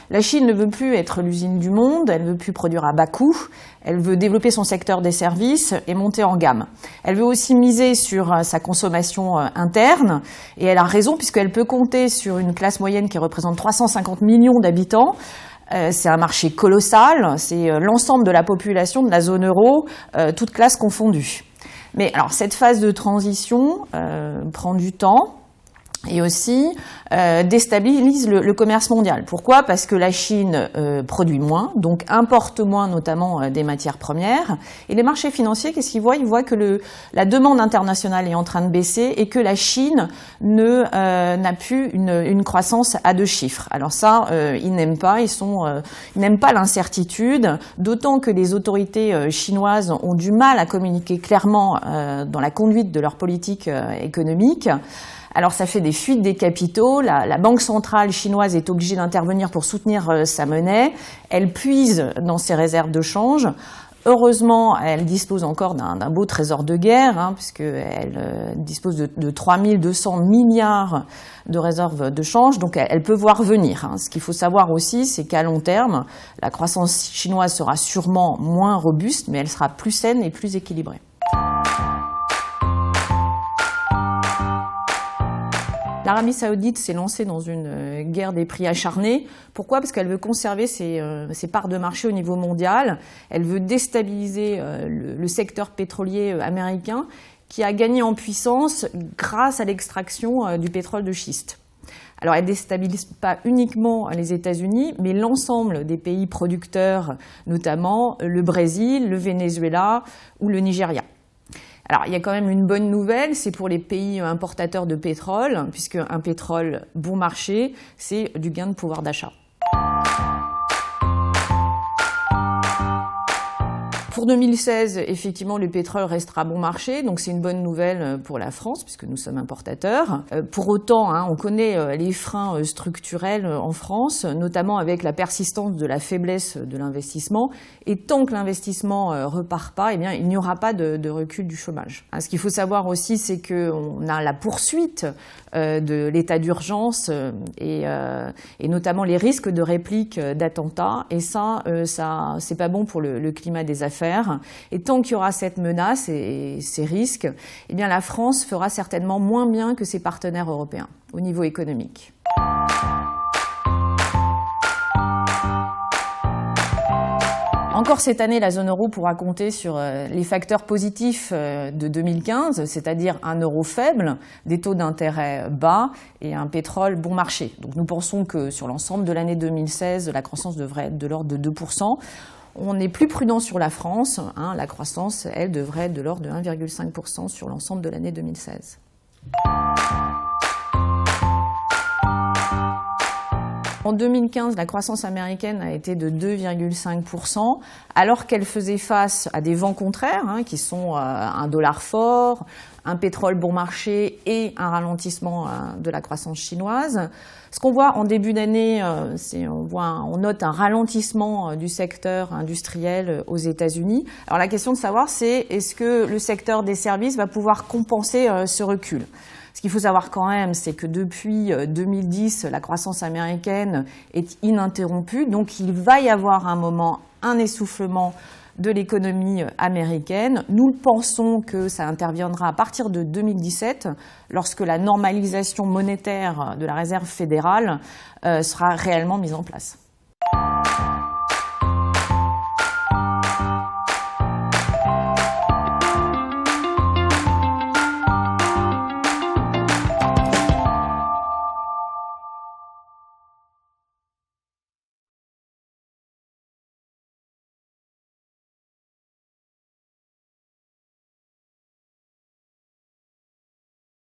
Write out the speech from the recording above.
La Chine ne veut plus être l'usine du monde, elle ne veut plus produire à bas coût, elle veut développer son secteur des services et monter en gamme. Elle veut aussi miser sur sa consommation interne, et elle a raison puisqu'elle peut compter sur une classe moyenne qui représente 350 millions d'habitants. C'est un marché colossal, c'est l'ensemble de la population de la zone euro, toutes classes confondues. Mais alors cette phase de transition prend du temps. Et aussi déstabilise le commerce mondial. Pourquoi ? Parce que la Chine produit moins, donc importe moins notamment des matières premières. Et les marchés financiers, qu'est-ce qu'ils voient ? Ils voient que la demande internationale est en train de baisser et que la Chine n'a plus une croissance à 2 chiffres. Alors ça, ils n'aiment pas. Ils n'aiment pas l'incertitude, d'autant que les autorités chinoises ont du mal à communiquer clairement dans la conduite de leur politique économique. Alors ça fait des fuites des capitaux, la banque centrale chinoise est obligée d'intervenir pour soutenir sa monnaie, elle puise dans ses réserves de change. Heureusement, elle dispose encore d'un beau trésor de guerre, puisqu'elle dispose de 3200 milliards de réserves de change, donc elle peut voir venir. Ce qu'il faut savoir aussi, c'est qu'à long terme, la croissance chinoise sera sûrement moins robuste, mais elle sera plus saine et plus équilibrée. L'Arabie Saoudite s'est lancée dans une guerre des prix acharnée. Pourquoi ? Parce qu'elle veut conserver ses parts de marché au niveau mondial. Elle veut déstabiliser le secteur pétrolier américain qui a gagné en puissance grâce à l'extraction du pétrole de schiste. Alors elle ne déstabilise pas uniquement les États-Unis, mais l'ensemble des pays producteurs, notamment le Brésil, le Venezuela ou le Nigeria. Alors, il y a quand même une bonne nouvelle, c'est pour les pays importateurs de pétrole, puisque un pétrole bon marché, c'est du gain de pouvoir d'achat. Pour 2016, effectivement, le pétrole restera bon marché, donc c'est une bonne nouvelle pour la France, puisque nous sommes importateurs. Pour autant, on connaît les freins structurels en France, notamment avec la persistance de la faiblesse de l'investissement. Et tant que l'investissement repart pas, il n'y aura pas de recul du chômage. Ce qu'il faut savoir aussi, c'est qu'on a la poursuite de l'état d'urgence et notamment les risques de réplique d'attentats. Et ça, c'est pas bon pour le climat des affaires. Et tant qu'il y aura cette menace et ces risques, eh bien la France fera certainement moins bien que ses partenaires européens au niveau économique. Encore cette année, la zone euro pourra compter sur les facteurs positifs de 2015, c'est-à-dire un euro faible, des taux d'intérêt bas et un pétrole bon marché. Donc nous pensons que sur l'ensemble de l'année 2016, la croissance devrait être de l'ordre de 2%. On est plus prudent sur la France. La croissance, elle, devrait être de l'ordre de 1,5% sur l'ensemble de l'année 2016. En 2015, la croissance américaine a été de 2,5%, alors qu'elle faisait face à des vents contraires, qui sont un dollar fort, un pétrole bon marché et un ralentissement de la croissance chinoise. Ce qu'on voit en début d'année, on note un ralentissement du secteur industriel aux États-Unis. Alors la question de savoir, c'est est-ce que le secteur des services va pouvoir compenser ce recul ? Ce qu'il faut savoir quand même, c'est que depuis 2010, la croissance américaine est ininterrompue, donc il va y avoir un moment, un essoufflement de l'économie américaine. Nous pensons que ça interviendra à partir de 2017, lorsque la normalisation monétaire de la Réserve fédérale sera réellement mise en place.